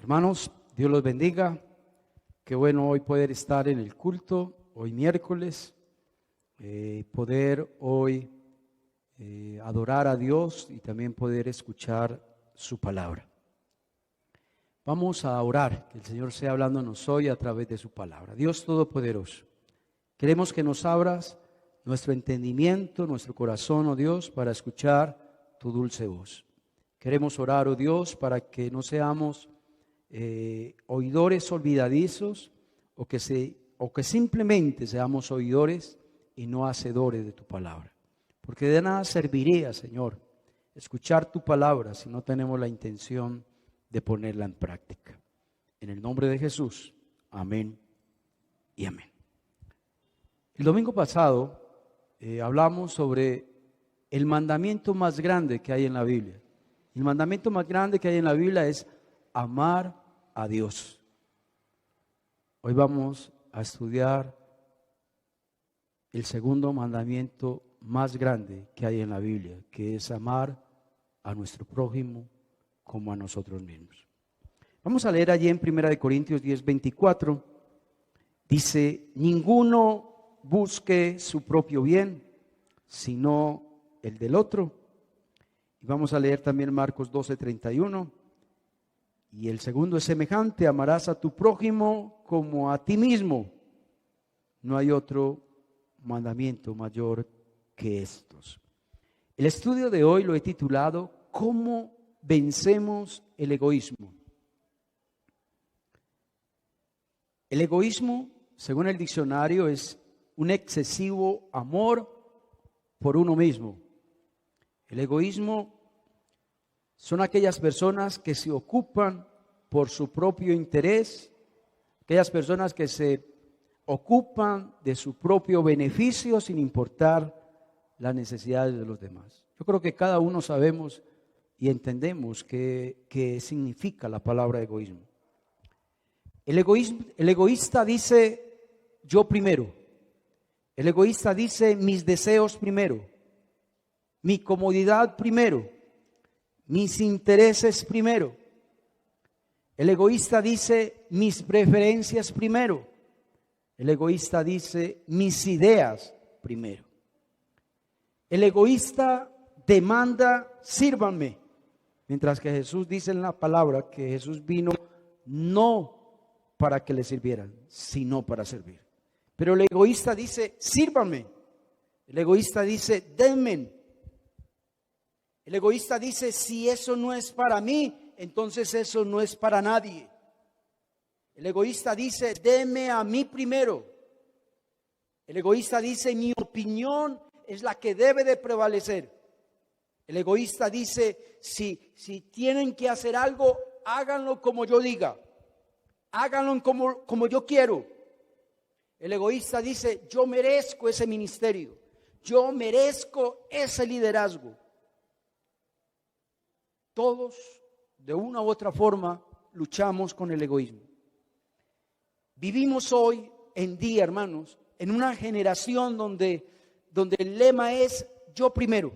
Hermanos, Dios los bendiga. Qué bueno hoy poder estar en el culto, hoy miércoles, poder hoy adorar a Dios y también poder escuchar su palabra. Vamos a orar, que el Señor sea hablándonos hoy a través de su palabra. Dios Todopoderoso, queremos que nos abras nuestro entendimiento, nuestro corazón, oh Dios, para escuchar tu dulce voz. Queremos orar, oh Dios, para que no seamos oidores olvidadizos o que simplemente seamos oidores y no hacedores de tu palabra. Porque de nada serviría, Señor, escuchar tu palabra si no tenemos la intención de ponerla en práctica. En el nombre de Jesús, amén y amén. El domingo pasado hablamos sobre el mandamiento más grande que hay en la Biblia. El mandamiento más grande que hay en la Biblia es amar a Dios. Hoy vamos a estudiar el segundo mandamiento más grande que hay en la Biblia, que es amar a nuestro prójimo como a nosotros mismos. Vamos a leer allí en 1 Corintios 10:24. Dice: ninguno busque su propio bien, sino el del otro. Y vamos a leer también Marcos 12:31. Y el segundo es semejante: amarás a tu prójimo como a ti mismo. No hay otro mandamiento mayor que estos. El estudio de hoy lo he titulado ¿Cómo vencemos el egoísmo? El egoísmo, según el diccionario, es un excesivo amor por uno mismo. El egoísmo son aquellas personas que se ocupan por su propio interés, aquellas personas que se ocupan de su propio beneficio sin importar las necesidades de los demás. Yo creo que cada uno sabemos y entendemos qué significa la palabra egoísmo. El egoísta dice yo primero. El egoísta dice mis deseos primero, mi comodidad primero, mis intereses primero. El egoísta dice mis preferencias primero. El egoísta dice mis ideas primero. El egoísta demanda sírvanme, mientras que Jesús dice en la palabra que Jesús vino no para que le sirvieran, sino para servir. Pero el egoísta dice sírvanme. El egoísta dice denme. El egoísta dice si eso no es para mí, entonces eso no es para nadie. El egoísta dice deme a mí primero. El egoísta dice mi opinión es la que debe de prevalecer. El egoísta dice si tienen que hacer algo, háganlo como yo diga, háganlo como yo quiero. El egoísta dice yo merezco ese ministerio, yo merezco ese liderazgo. Todos de una u otra forma luchamos con el egoísmo. Vivimos hoy en día, hermanos, en una generación donde el lema es yo primero.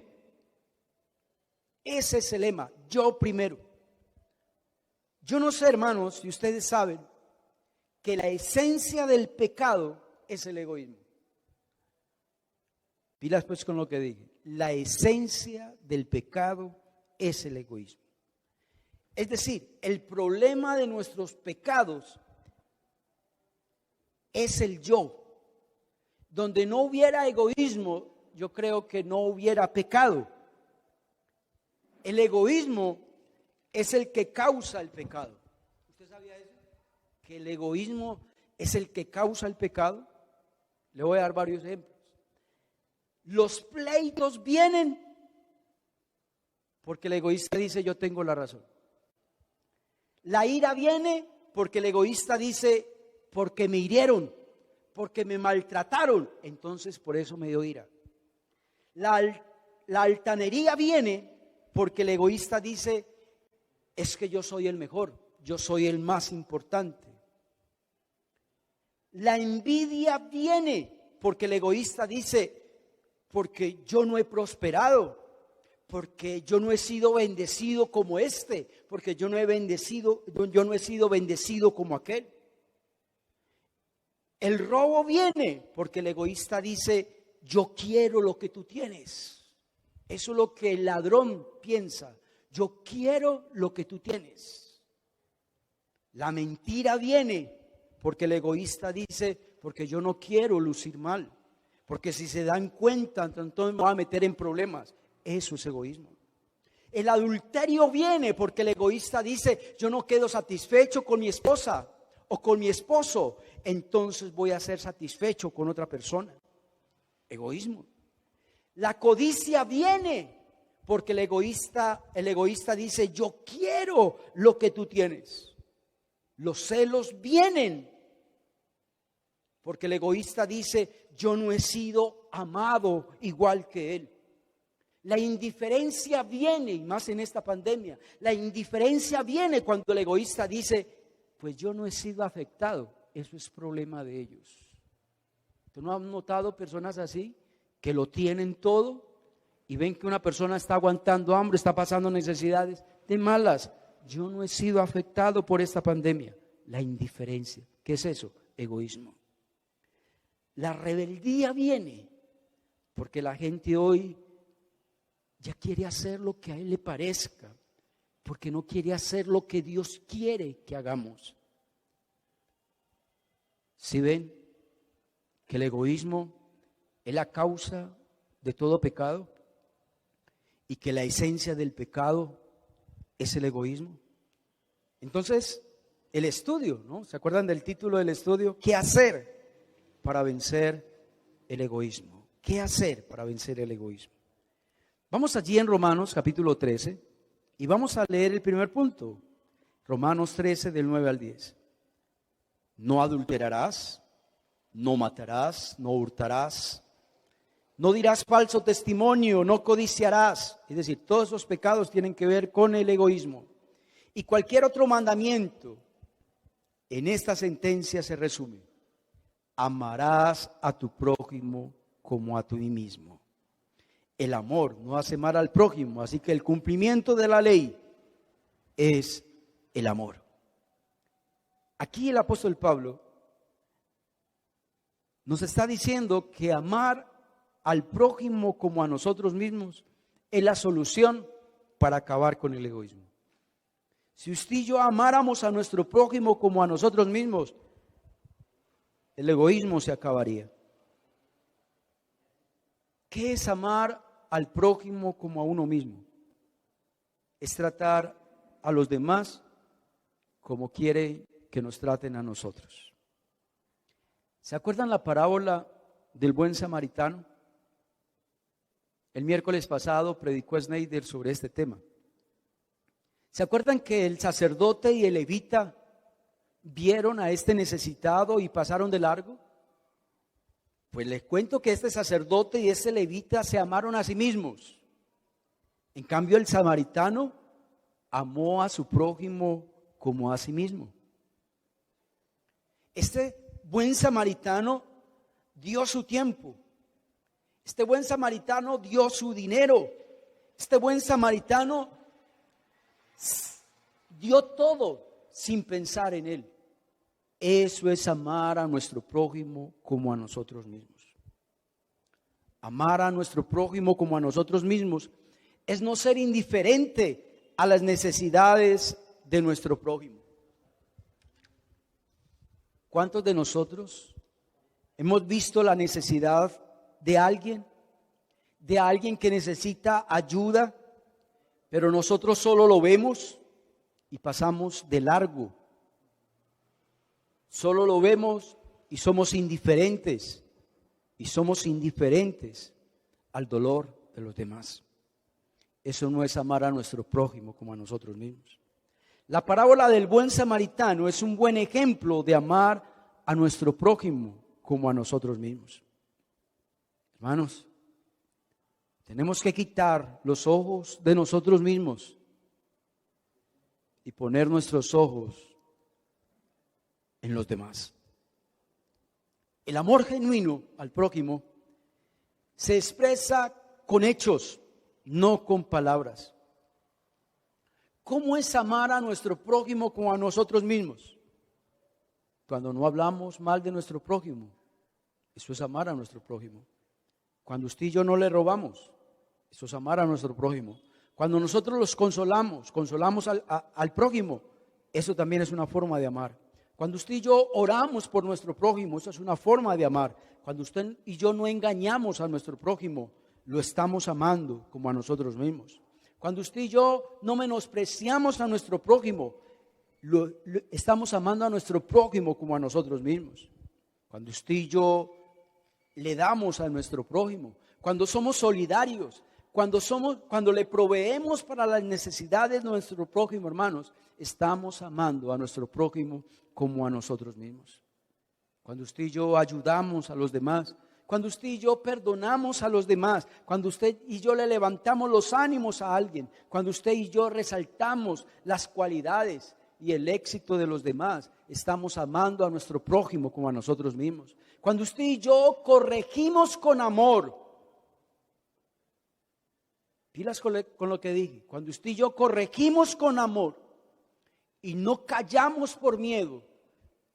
Ese es el lema, yo primero. Yo no sé, hermanos, si ustedes saben que la esencia del pecado es el egoísmo. Pilas pues con lo que dije. La esencia del pecado es el egoísmo. Es decir, el problema de nuestros pecados es el yo. Donde no hubiera egoísmo, yo creo que no hubiera pecado. El egoísmo es el que causa el pecado. ¿Usted sabía eso? Que el egoísmo es el que causa el pecado. Le voy a dar varios ejemplos. Los pleitos vienen porque el egoísta dice yo tengo la razón. La ira viene porque el egoísta dice porque me hirieron, porque me maltrataron, entonces por eso me dio ira. La altanería viene porque el egoísta dice es que yo soy el mejor, yo soy el más importante. La envidia viene porque el egoísta dice porque yo no he prosperado, porque yo no he sido bendecido como este, porque yo no he sido bendecido como aquel. El robo viene porque el egoísta dice, yo quiero lo que tú tienes. Eso es lo que el ladrón piensa, yo quiero lo que tú tienes. La mentira viene porque el egoísta dice, porque yo no quiero lucir mal, porque si se dan cuenta, entonces me voy a meter en problemas. Eso es egoísmo. El adulterio viene porque el egoísta dice, yo no quedo satisfecho con mi esposa o con mi esposo, entonces voy a ser satisfecho con otra persona. Egoísmo. La codicia viene porque el egoísta dice, yo quiero lo que tú tienes. Los celos vienen porque el egoísta dice, yo no he sido amado igual que él. La indiferencia viene, y más en esta pandemia, la indiferencia viene cuando el egoísta dice, pues yo no he sido afectado, eso es problema de ellos. ¿Tú no has notado personas así, que lo tienen todo y ven que una persona está aguantando hambre, está pasando necesidades de malas? Yo no he sido afectado por esta pandemia. La indiferencia, ¿qué es eso? Egoísmo. La rebeldía viene porque la gente hoy ya quiere hacer lo que a él le parezca, porque no quiere hacer lo que Dios quiere que hagamos. ¿Sí ven que el egoísmo es la causa de todo pecado y que la esencia del pecado es el egoísmo? Entonces, el estudio, ¿no? ¿Se acuerdan del título del estudio? ¿Qué hacer para vencer el egoísmo? ¿Qué hacer para vencer el egoísmo? Vamos allí en Romanos capítulo 13 y vamos a leer el primer punto. Romanos 13 del 9 al 10. No adulterarás, no matarás, no hurtarás, no dirás falso testimonio, no codiciarás. Es decir, todos esos pecados tienen que ver con el egoísmo. Y cualquier otro mandamiento en esta sentencia se resume: amarás a tu prójimo como a ti mismo. El amor no hace mal al prójimo, así que el cumplimiento de la ley es el amor. Aquí el apóstol Pablo nos está diciendo que amar al prójimo como a nosotros mismos es la solución para acabar con el egoísmo. Si usted y yo amáramos a nuestro prójimo como a nosotros mismos, el egoísmo se acabaría. ¿Qué es amar al prójimo como a uno mismo? Es tratar a los demás como quiere que nos traten a nosotros. ¿Se acuerdan la parábola del buen samaritano? El miércoles pasado predicó Snyder sobre este tema. ¿Se acuerdan que el sacerdote y el levita vieron a este necesitado y pasaron de largo? Pues les cuento que este sacerdote y este levita se amaron a sí mismos. En cambio, el samaritano amó a su prójimo como a sí mismo. Este buen samaritano dio su tiempo. Este buen samaritano dio su dinero. Este buen samaritano dio todo sin pensar en él. Eso es amar a nuestro prójimo como a nosotros mismos. Amar a nuestro prójimo como a nosotros mismos es no ser indiferente a las necesidades de nuestro prójimo. ¿Cuántos de nosotros hemos visto la necesidad de alguien que necesita ayuda, pero nosotros solo lo vemos y pasamos de largo? Solo lo vemos y somos indiferentes al dolor de los demás. Eso no es amar a nuestro prójimo como a nosotros mismos. La parábola del buen samaritano es un buen ejemplo de amar a nuestro prójimo como a nosotros mismos. Hermanos, tenemos que quitar los ojos de nosotros mismos y poner nuestros ojos en los demás. El amor genuino al prójimo se expresa con hechos, no con palabras. ¿Cómo es amar a nuestro prójimo como a nosotros mismos? Cuando no hablamos mal de nuestro prójimo, eso es amar a nuestro prójimo. Cuando usted y yo no le robamos, eso es amar a nuestro prójimo. Cuando nosotros los consolamos al prójimo, eso también es una forma de amar. Cuando usted y yo oramos por nuestro prójimo, eso es una forma de amar. Cuando usted y yo no engañamos a nuestro prójimo, lo estamos amando como a nosotros mismos. Cuando usted y yo no menospreciamos a nuestro prójimo, estamos amando a nuestro prójimo como a nosotros mismos. Cuando usted y yo le damos a nuestro prójimo, cuando somos solidarios, cuando le proveemos para las necesidades de nuestro prójimo, hermanos, estamos amando a nuestro prójimo como a nosotros mismos. Cuando usted y yo ayudamos a los demás, cuando usted y yo perdonamos a los demás, cuando usted y yo le levantamos los ánimos a alguien, cuando usted y yo resaltamos las cualidades y el éxito de los demás, estamos amando a nuestro prójimo como a nosotros mismos. Cuando usted y yo corregimos con amor, pilas con lo que dije, cuando usted y yo corregimos con amor y no callamos por miedo,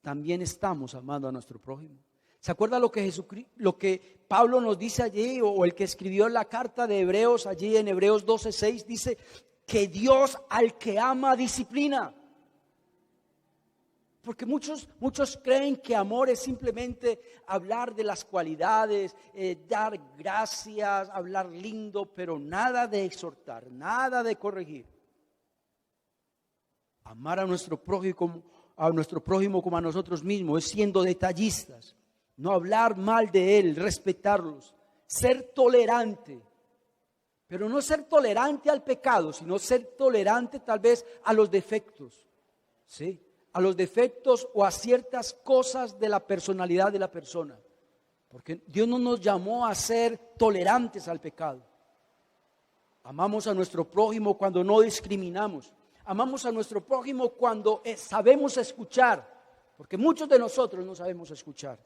también estamos amando a nuestro prójimo. ¿Se acuerda lo que Pablo nos dice allí, o el que escribió la carta de Hebreos allí en Hebreos 12:6? Dice que Dios al que ama disciplina. Porque muchos creen que amor es simplemente hablar de las cualidades, dar gracias, hablar lindo, pero nada de exhortar, nada de corregir. Amar a nuestro prójimo como a nosotros mismos es siendo detallistas, no hablar mal de él, respetarlos, ser tolerante, pero no ser tolerante al pecado, sino ser tolerante tal vez a los defectos, ¿sí? A los defectos o a ciertas cosas de la personalidad de la persona, porque Dios no nos llamó a ser tolerantes al pecado. Amamos a nuestro prójimo cuando no discriminamos. Amamos a nuestro prójimo cuando sabemos escuchar, porque muchos de nosotros no sabemos escuchar.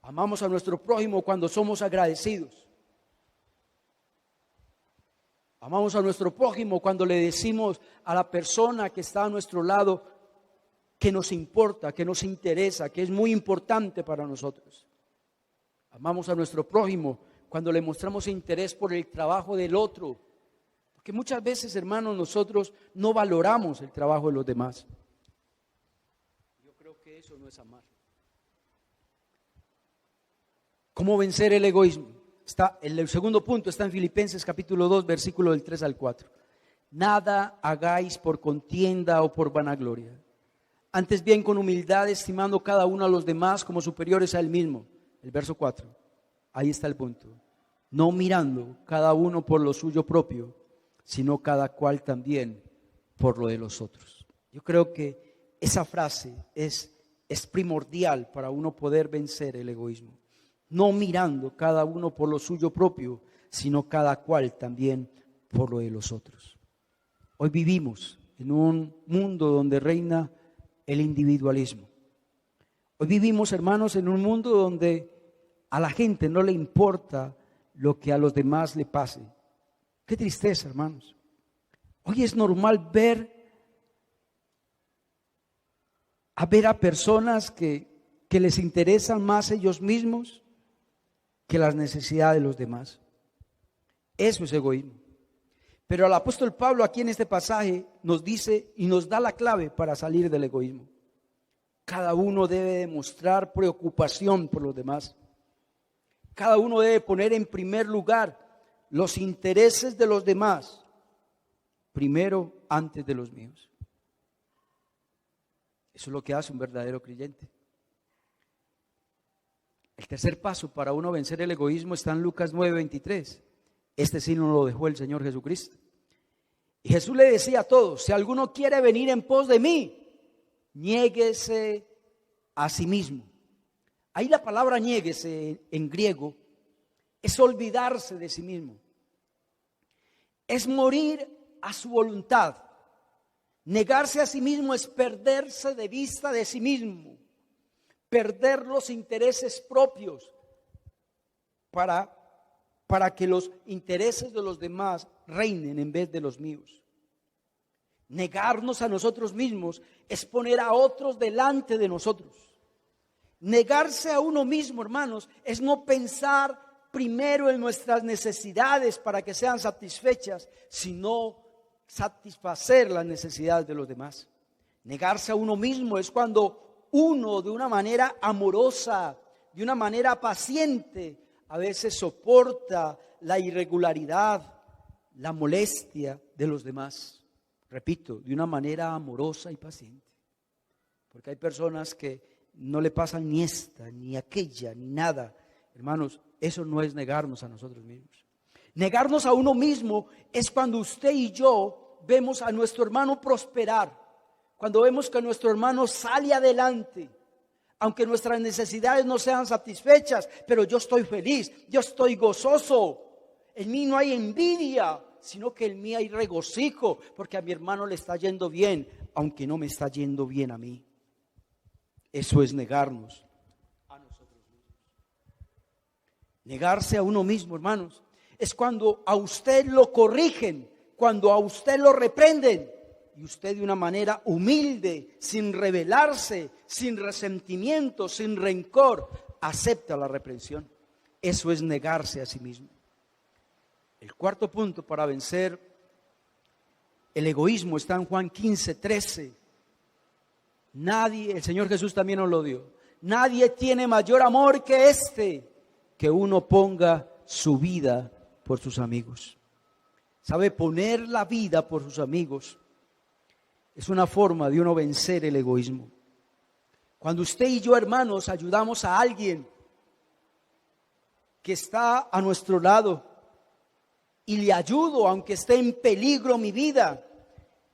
Amamos a nuestro prójimo cuando somos agradecidos. Amamos a nuestro prójimo cuando le decimos a la persona que está a nuestro lado que nos importa, que nos interesa, que es muy importante para nosotros. Amamos a nuestro prójimo cuando le mostramos interés por el trabajo del otro. Porque muchas veces, hermanos, nosotros no valoramos el trabajo de los demás. Yo creo que eso no es amar. ¿Cómo vencer el egoísmo? El segundo punto está en Filipenses capítulo 2, versículo del 3 al 4. Nada hagáis por contienda o por vanagloria. Antes bien con humildad, estimando cada uno a los demás como superiores a él mismo. El verso 4. Ahí está el punto. No mirando cada uno por lo suyo propio, sino cada cual también por lo de los otros. Yo creo que esa frase es primordial para uno poder vencer el egoísmo. No mirando cada uno por lo suyo propio, sino cada cual también por lo de los otros. Hoy vivimos en un mundo donde reina el individualismo. Hoy vivimos, hermanos, en un mundo donde a la gente no le importa lo que a los demás le pase. Qué tristeza, hermanos. Hoy es normal ver a personas que les interesan más ellos mismos que las necesidades de los demás. Eso es egoísmo. Pero el apóstol Pablo aquí en este pasaje nos dice y nos da la clave para salir del egoísmo. Cada uno debe demostrar preocupación por los demás. Cada uno debe poner en primer lugar los intereses de los demás, primero antes de los míos. Eso es lo que hace un verdadero creyente. El tercer paso para uno vencer el egoísmo está en Lucas 9:23. Este sí nos lo dejó el Señor Jesucristo. Y Jesús le decía a todos: si alguno quiere venir en pos de mí, niéguese a sí mismo. Ahí la palabra niéguese en griego es olvidarse de sí mismo. Es morir a su voluntad. Negarse a sí mismo es perderse de vista de sí mismo, perder los intereses propios para para que los intereses de los demás reinen en vez de los míos. Negarnos a nosotros mismos es poner a otros delante de nosotros. Negarse a uno mismo, hermanos, es no pensar primero en nuestras necesidades para que sean satisfechas, sino satisfacer las necesidades de los demás. Negarse a uno mismo es cuando uno, de una manera amorosa, de una manera paciente, a veces soporta la irregularidad, la molestia de los demás. Repito, de una manera amorosa y paciente. Porque hay personas que no le pasan ni esta, ni aquella, ni nada. Hermanos, eso no es negarnos a nosotros mismos. Negarnos a uno mismo es cuando usted y yo vemos a nuestro hermano prosperar, cuando vemos que nuestro hermano sale adelante, aunque nuestras necesidades no sean satisfechas, pero yo estoy feliz, yo estoy gozoso. En mí no hay envidia, sino que en mí hay regocijo, porque a mi hermano le está yendo bien, aunque no me está yendo bien a mí. Eso es negarnos a nosotros mismos. Negarse a uno mismo, hermanos, es cuando a usted lo corrigen, cuando a usted lo reprenden, y usted de una manera humilde, sin rebelarse, sin resentimiento, sin rencor, acepta la reprensión. Eso es negarse a sí mismo. El cuarto punto para vencer el egoísmo está en Juan 15:13. Nadie, el Señor Jesús también nos lo dio. Nadie tiene mayor amor que este, que uno ponga su vida por sus amigos. ¿Sabe? Poner la vida por sus amigos es una forma de uno vencer el egoísmo. Cuando usted y yo, hermanos, ayudamos a alguien que está a nuestro lado y le ayudo aunque esté en peligro mi vida,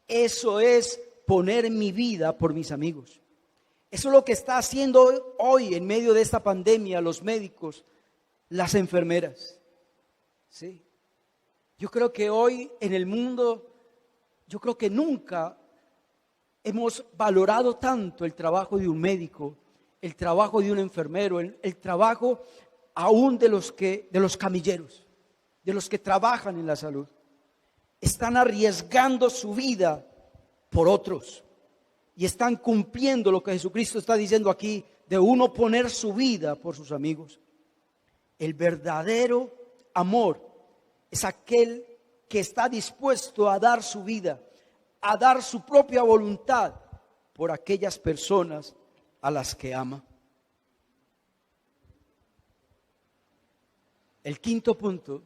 eso es poner mi vida por mis amigos. Eso es lo que está haciendo hoy en medio de esta pandemia los médicos, las enfermeras. ¿Sí? Yo creo que hoy en el mundo, yo creo que nunca hemos valorado tanto el trabajo de un médico, el trabajo de un enfermero, el trabajo aún de los camilleros, de los que trabajan en la salud. Están arriesgando su vida por otros y están cumpliendo lo que Jesucristo está diciendo aquí, de uno poner su vida por sus amigos. El verdadero amor es aquel que está dispuesto a dar su vida, a dar su propia voluntad por aquellas personas a las que ama. El quinto punto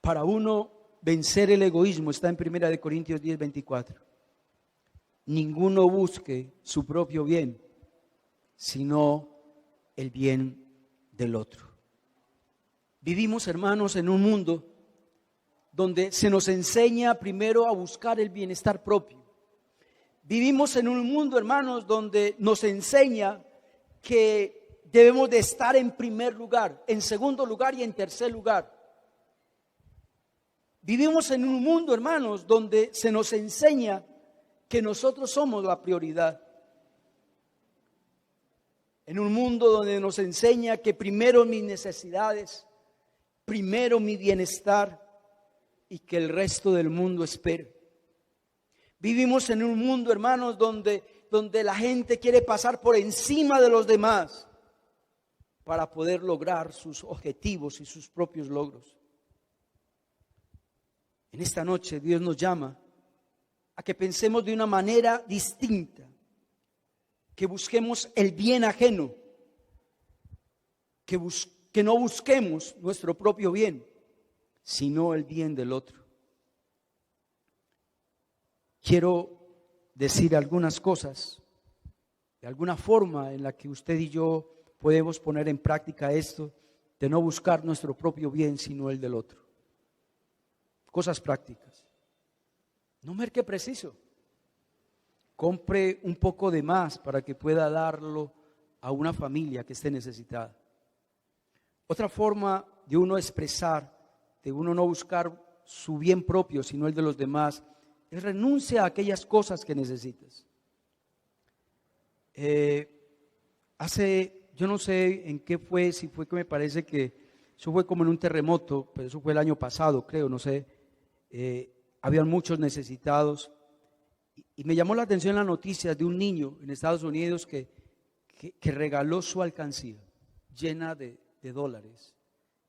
para uno vencer el egoísmo está en 1 Corintios 10:24. Ninguno busque su propio bien, sino el bien del otro. Vivimos, hermanos, en un mundo donde se nos enseña primero a buscar el bienestar propio. Vivimos en un mundo, hermanos, donde nos enseña que debemos de estar en primer lugar, en segundo lugar y en tercer lugar. Vivimos en un mundo, hermanos, donde se nos enseña que nosotros somos la prioridad. En un mundo donde nos enseña que primero mis necesidades, primero mi bienestar y que el resto del mundo espere. Vivimos en un mundo, hermanos, donde la gente quiere pasar por encima de los demás para poder lograr sus objetivos y sus propios logros. En esta noche Dios nos llama a que pensemos de una manera distinta, que busquemos el bien ajeno, que no busquemos nuestro propio bien, sino el bien del otro. Quiero decir algunas cosas, de alguna forma en la que usted y yo podemos poner en práctica esto, de no buscar nuestro propio bien, sino el del otro. Cosas prácticas. No merque preciso. Compre un poco de más para que pueda darlo a una familia que esté necesitada. Otra forma de uno expresar, de uno no buscar su bien propio, sino el de los demás, es renuncia a aquellas cosas que necesitas. Yo no sé en qué fue, si fue que me parece que Eso fue como en un terremoto, pero eso fue el año pasado, creo, no sé. Habían muchos necesitados. Y me llamó la atención la noticia de un niño en Estados Unidos que regaló su alcancía llena de dólares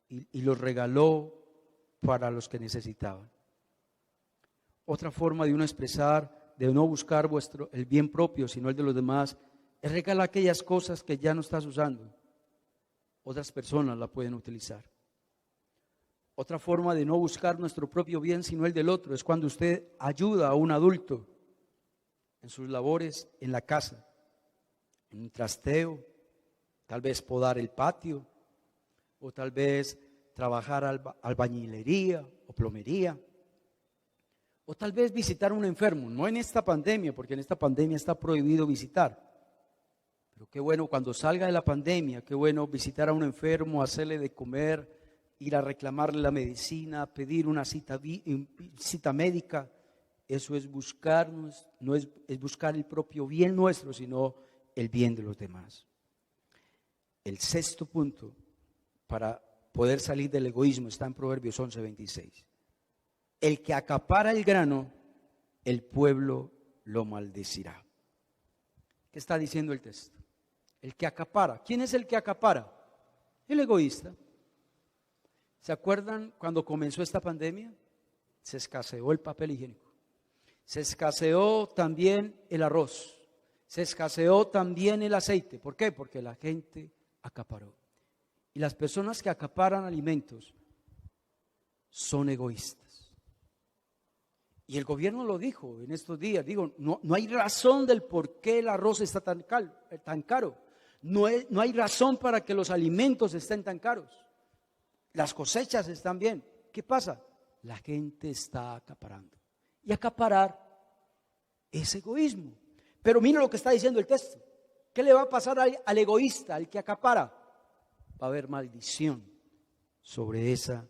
y los regaló para los que necesitaban. Otra forma de uno expresar, de no buscar el bien propio, sino el de los demás, es regalar aquellas cosas que ya no estás usando. Otras personas la pueden utilizar. Otra forma de no buscar nuestro propio bien, sino el del otro, es cuando usted ayuda a un adulto en sus labores en la casa, en un trasteo, tal vez podar el patio, o tal vez trabajar albañilería o plomería, o tal vez visitar a un enfermo, no en esta pandemia, porque en esta pandemia está prohibido visitar. Pero qué bueno cuando salga de la pandemia, qué bueno visitar a un enfermo, hacerle de comer, ir a reclamarle la medicina, pedir una cita médica. Eso es buscarnos, no es buscar el propio bien nuestro, sino el bien de los demás. El sexto punto para poder salir del egoísmo está en Proverbios 11:26. El que acapara el grano, el pueblo lo maldecirá. ¿Qué está diciendo el texto? El que acapara. ¿Quién es el que acapara? El egoísta. ¿Se acuerdan cuando comenzó esta pandemia? Se escaseó el papel higiénico. Se escaseó también el arroz. Se escaseó también el aceite. ¿Por qué? Porque la gente acaparó. Y las personas que acaparan alimentos son egoístas. Y el gobierno lo dijo en estos días. Digo, no hay razón del por qué el arroz está tan caro. No hay razón para que los alimentos estén tan caros. Las cosechas están bien. ¿Qué pasa? La gente está acaparando. Y acaparar es egoísmo. Pero mira lo que está diciendo el texto. ¿Qué le va a pasar al egoísta, al que acapara? Va a haber maldición sobre esa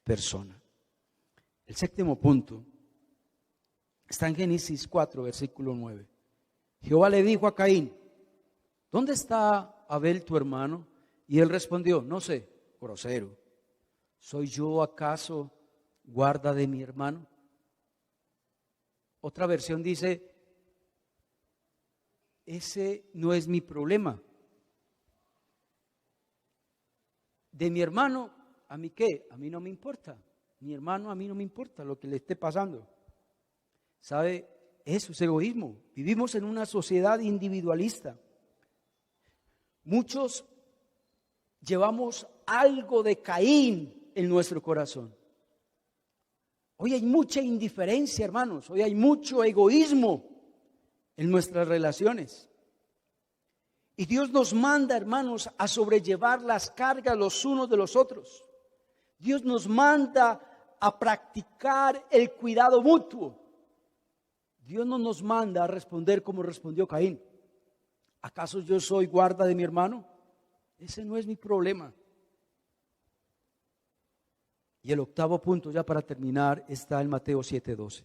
persona. El séptimo punto está en Génesis 4, versículo 9. Jehová le dijo a Caín: ¿dónde está Abel tu hermano? Y él respondió: no sé, grosero. ¿Soy yo acaso guarda de mi hermano? Otra versión dice: ese no es mi problema. De mi hermano, ¿a mí qué? A mí no me importa. Mi hermano, a mí no me importa lo que le esté pasando. ¿Sabe? Eso es egoísmo. Vivimos en una sociedad individualista. Muchos llevamos algo de Caín en nuestro corazón. Hoy hay mucha indiferencia, hermanos. Hoy hay mucho egoísmo en nuestras relaciones. Y Dios nos manda, hermanos, a sobrellevar las cargas los unos de los otros. Dios nos manda a practicar el cuidado mutuo. Dios no nos manda a responder como respondió Caín. ¿Acaso yo soy guarda de mi hermano? Ese no es mi problema. Y el octavo punto, ya para terminar, está en Mateo 7:12.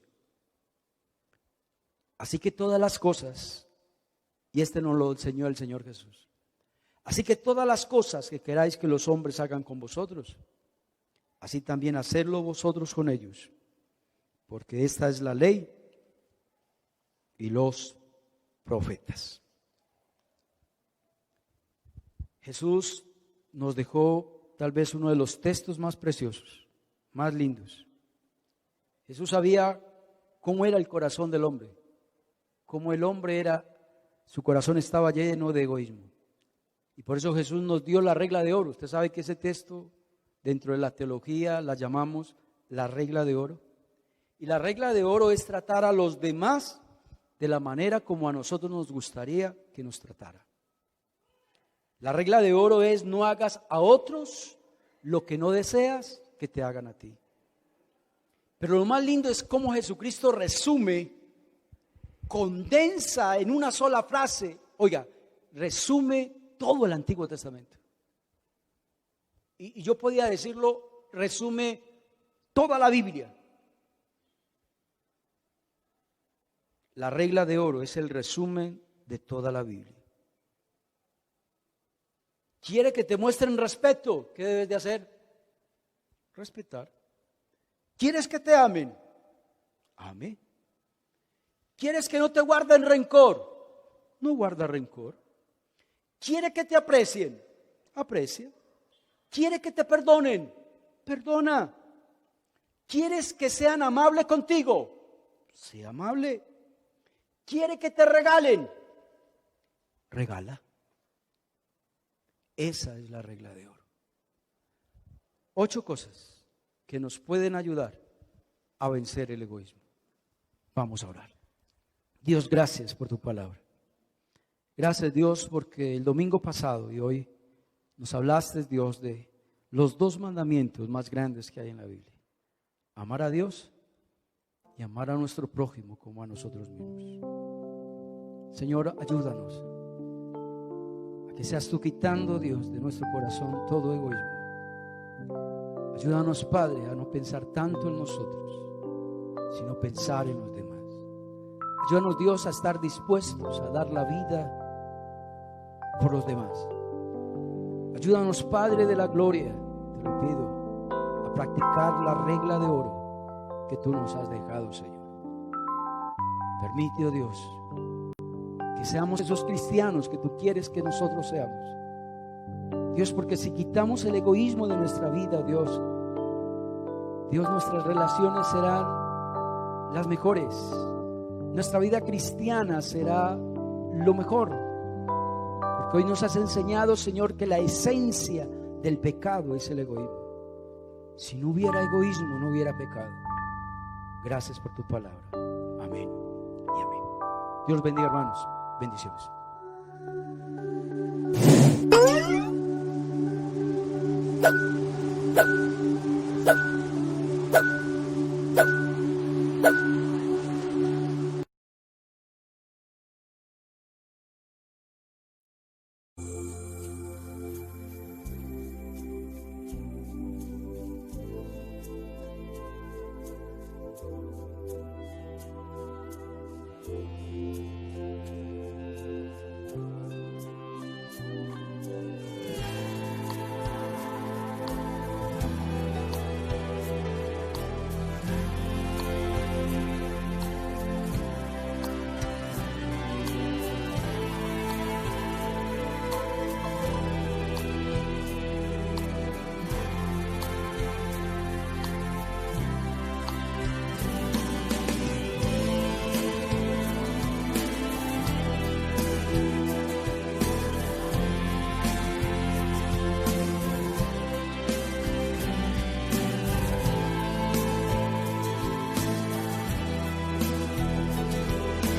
Así que todas las cosas, y este nos lo enseñó el Señor Jesús, así que todas las cosas que queráis que los hombres hagan con vosotros, así también hacedlo vosotros con ellos, porque esta es la ley y los profetas. Jesús nos dejó tal vez uno de los textos más preciosos, más lindos. Jesús sabía cómo era el corazón del hombre, cómo el hombre era, su corazón estaba lleno de egoísmo. Y por eso Jesús nos dio la regla de oro. Usted sabe que ese texto dentro de la teología la llamamos la regla de oro. Y la regla de oro es tratar a los demás de la manera como a nosotros nos gustaría que nos tratara. La regla de oro es: no hagas a otros lo que no deseas que te hagan a ti. Pero lo más lindo es cómo Jesucristo resume, condensa en una sola frase, resume todo el Antiguo Testamento. Y yo podía decirlo, resume toda la Biblia. La regla de oro es el resumen de toda la Biblia. ¿Quiere que te muestren respeto? ¿Qué debes de hacer? respetar. ¿Quieres que te amen? Ame. ¿Quieres que no te guarden rencor? No guarda rencor. ¿Quiere que te aprecien? Aprecia. ¿Quiere que te perdonen? Perdona. ¿Quieres que sean amables contigo? Sea amable. ¿Quiere que te regalen? Regala. Esa es la regla de oro. 8 cosas que nos pueden ayudar a vencer el egoísmo. Vamos a orar. Dios, gracias por tu palabra. Gracias, Dios, porque el domingo pasado y hoy nos hablaste, Dios, de los 2 mandamientos más grandes que hay en la Biblia. Amar a Dios y amar a nuestro prójimo como a nosotros mismos. Señor, ayúdanos a que seas tú quitando, Dios, de nuestro corazón todo egoísmo. Ayúdanos, Padre, a no pensar tanto en nosotros, sino pensar en los demás. Ayúdanos, Dios, a estar dispuestos a dar la vida por los demás. Ayúdanos, Padre de la gloria, te lo pido, a practicar la regla de oro que tú nos has dejado, Señor. Permite, oh Dios, que seamos esos cristianos que tú quieres que nosotros seamos. Dios, porque si quitamos el egoísmo de nuestra vida, Dios, nuestras relaciones serán las mejores. Nuestra vida cristiana será lo mejor. Porque hoy nos has enseñado, Señor, que la esencia del pecado es el egoísmo. Si no hubiera egoísmo, no hubiera pecado. Gracias por tu palabra. Amén y amén. Dios bendiga, hermanos. Bendiciones.